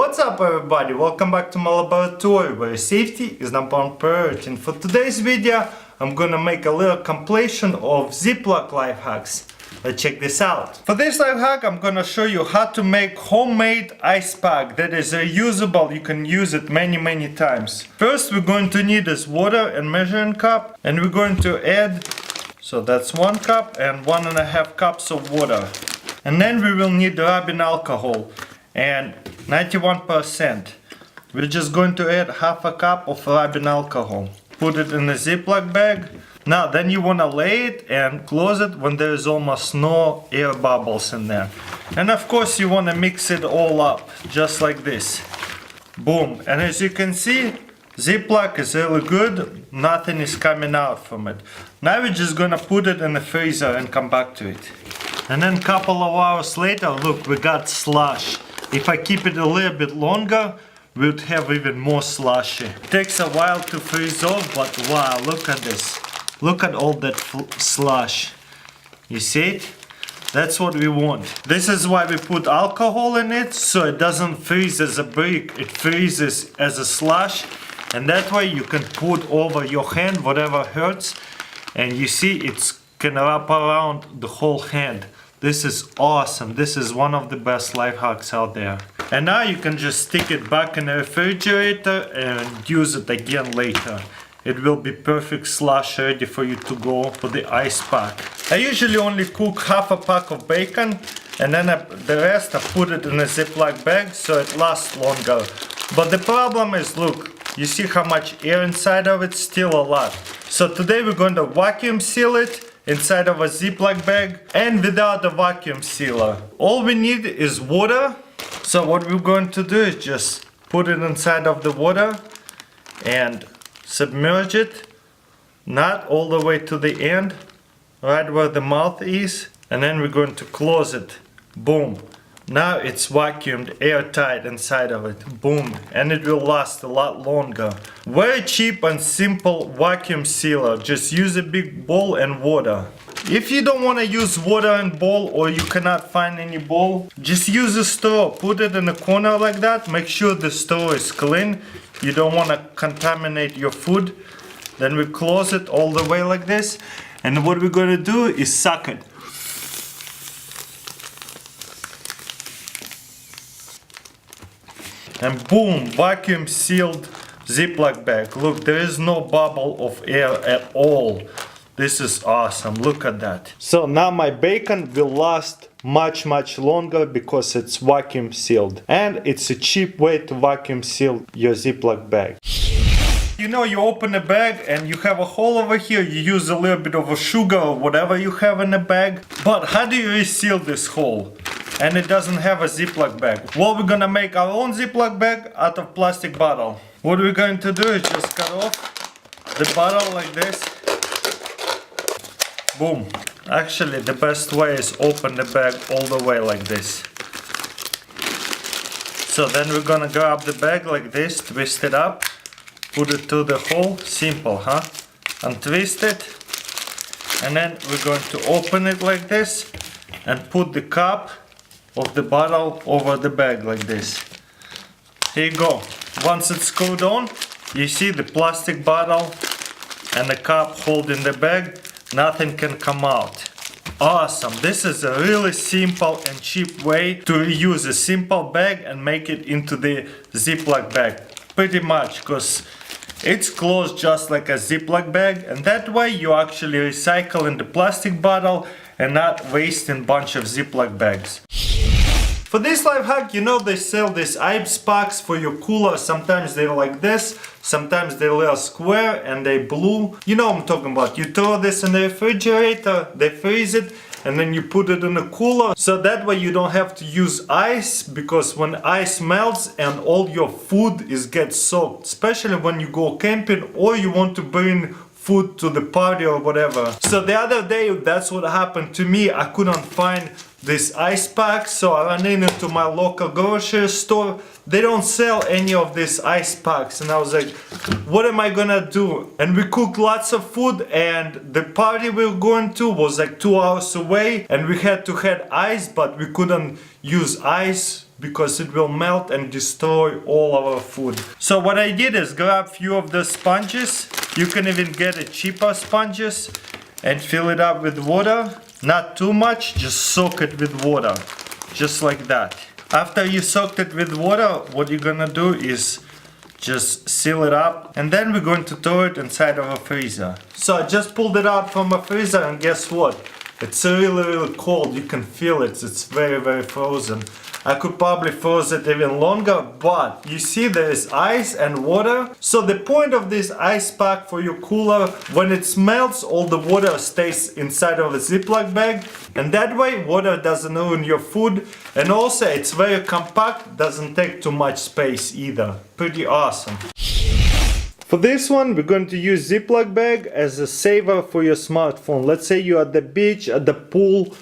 What's up everybody, welcome back to my laboratory where safety is number one priority. And for today's video I'm gonna make a little compilation of Ziplock life hacks. Let's check this out. For this life hack I'm gonna show you how to make homemade ice pack that is reusable. You can use it many times. First we're going to need is water and measuring cup, and we're going to add, so that's 1 cup and 1.5 cups of water. And then we will need rubbing alcohol and 91%. We're just going to add half a cup of rubbing alcohol. Put it in a Ziplock bag. Now then you want to lay it and close it when there is almost no air bubbles in there. And of course you want to mix it all up just like this. Boom. And as you can see, Ziplock is really good. Nothing is coming out from it. Now we're just going to put it in the freezer and come back to it. And then a couple of hours later, look, we got slush. If I keep it a little bit longer, we'd have even more slushy. It takes a while to freeze off, but wow, look at this. Look at all that slush. You see it? That's what we want. This is why we put alcohol in it, so it doesn't freeze as a brick. It freezes as a slush. And that way you can put over your hand whatever hurts. And you see it's can wrap around the whole hand. This is awesome. This is one of the best life hacks out there. And now you can just stick it back in the refrigerator and use it again later. It will be perfect slush ready for you to go for the ice pack. I usually only cook half a pack of bacon, and then the rest I put it in a Ziploc bag so it lasts longer. But the problem is, look, you see how much air inside of it? Still a lot. So today we're going to vacuum seal it inside of a Ziploc bag and without a vacuum sealer. All we need is water. So what we're going to do is just put it inside of the water and submerge it, not all the way to the end, right where the mouth is, and then we're going to close it. Boom. Now it's vacuumed airtight inside of it. Boom. And it will last a lot longer. Very cheap and simple vacuum sealer. Just use a big bowl and water. If you don't want to use water and bowl, or you cannot find any bowl, just use a straw. Put it in a corner like that. Make sure the straw is clean. You don't want to contaminate your food. Then we close it all the way like this. And what we're going to do is suck it. And boom, vacuum sealed Ziploc bag. Look, there is no bubble of air at all. This is awesome, look at that. So now my bacon will last much longer because it's vacuum sealed. And it's a cheap way to vacuum seal your Ziploc bag. You know, you open a bag and you have a hole over here. You use a little bit of a sugar or whatever you have in the bag. But how do you reseal this hole? And it doesn't have a Ziploc bag. Well, we're gonna make our own Ziploc bag out of plastic bottle. What we're going to do is just cut off the bottle like this. Boom. Actually, the best way is open the bag all the way like this. So then we're gonna grab the bag like this, twist it up, put it through the hole. Simple, huh? Untwist it. And then we're going to open it like this and put the cap of the bottle over the bag like this. Here you go. Once it's screwed on, you see the plastic bottle and the cap holding the bag. Nothing can come out. Awesome. This is a really simple and cheap way to reuse a simple bag and make it into the Ziploc bag. Pretty much, because it's closed just like a Ziploc bag, and that way you actually recycling the plastic bottle and not wasting a bunch of Ziploc bags. For this life hack, you know they sell these ice packs for your cooler. Sometimes they're like this, sometimes they're a little square and they blue. You know what I'm talking about. You throw this in the refrigerator, they freeze it, and then you put it in the cooler. So that way you don't have to use ice, because when ice melts and all your food gets soaked, especially when you go camping or you want to bring food to the party or whatever. So the other day, that's what happened to me. I couldn't find this ice pack, so I ran into my local grocery store. They don't sell any of these ice packs, and I was like, what am I gonna do? And we cooked lots of food, and the party we were going to was like 2 hours away, and we had to have ice, but we couldn't use ice because it will melt and destroy all our food. So what I did is grab few of the sponges. You can even get a cheaper sponges and fill it up with water. Not too much, just soak it with water, just like that. After you soaked it with water, what you're gonna do is just seal it up, and then we're going to throw it inside of a freezer. So I just pulled it out from a freezer, and guess what? It's really cold. You can feel it. It's very frozen. I could probably freeze it even longer, but you see there is ice and water. So the point of this ice pack for your cooler, when it melts, all the water stays inside of a Ziploc bag, and that way water doesn't ruin your food, and also it's very compact, doesn't take too much space either. Pretty awesome. For this one, we're going to use Ziploc bag as a saver for your smartphone. Let's say you're at the beach, at the pool,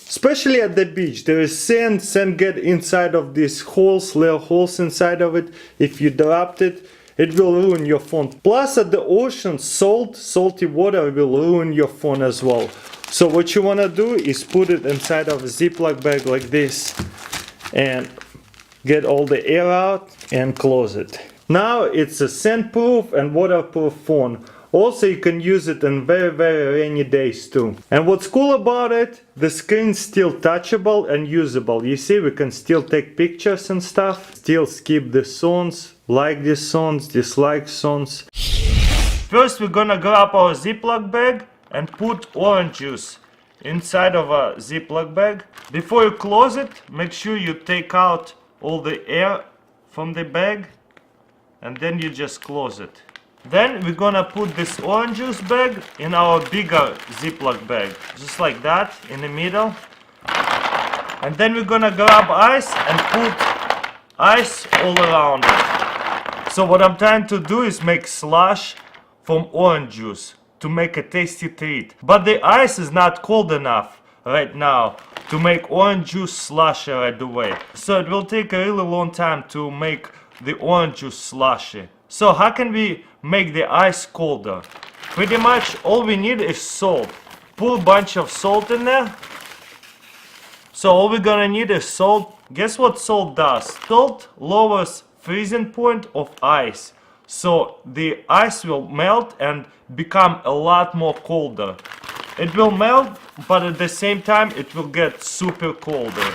especially at the beach. There is sand get inside of these holes, little holes inside of it. If you dropped it, it will ruin your phone. Plus at the ocean, salty water will ruin your phone as well. So what you want to do is put it inside of a Ziploc bag like this and get all the air out and close it. Now it's a sand-proof and waterproof phone. Also, you can use it on very rainy days too. And what's cool about it, the screen's still touchable and usable. You see, we can still take pictures and stuff, still skip the songs, like these songs, dislike songs. First, we're gonna grab our Ziploc bag and put orange juice inside of a Ziploc bag. Before you close it, make sure you take out all the air from the bag, and then you just close it. Then we're gonna put this orange juice bag in our bigger Ziploc bag, just like that, in the middle. And then we're gonna grab ice and put ice all around it. So what I'm trying to do is make slush from orange juice to make a tasty treat. But the ice is not cold enough right now to make orange juice slushy right away. So it will take a really long time to make the orange juice slushy. So how can we make the ice colder? Pretty much all we need is salt. Put a bunch of salt in there. So all we're gonna need is salt. Guess what salt does? Salt lowers freezing point of ice. So the ice will melt and become a lot more colder. It will melt, but at the same time it will get super colder.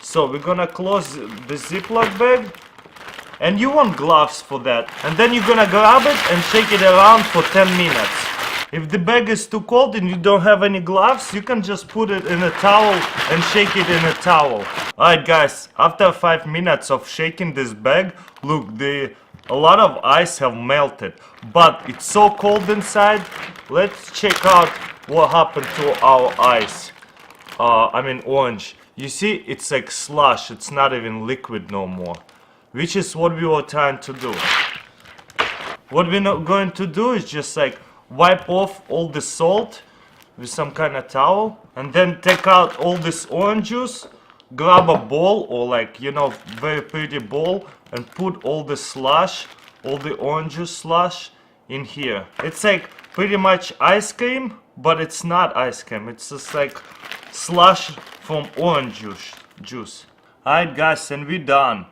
So we're gonna close the Ziploc bag. And you want gloves for that. And then you're gonna grab it and shake it around for 10 minutes. If the bag is too cold and you don't have any gloves, you can just put it in a towel and shake it in a towel. Alright guys, after 5 minutes of shaking this bag, look, a lot of ice have melted. But it's so cold inside. Let's check out what happened to our ice. Orange. You see, it's like slush, it's not even liquid no more. Which is what we were trying to do. What we're not going to do is just like wipe off all the salt with some kind of towel, and then take out all this orange juice, grab a bowl or very pretty bowl, and put all the slush, all the orange juice slush in here. It's like pretty much ice cream, but it's not ice cream. It's just like slush from orange juice. Alright guys, and we're done.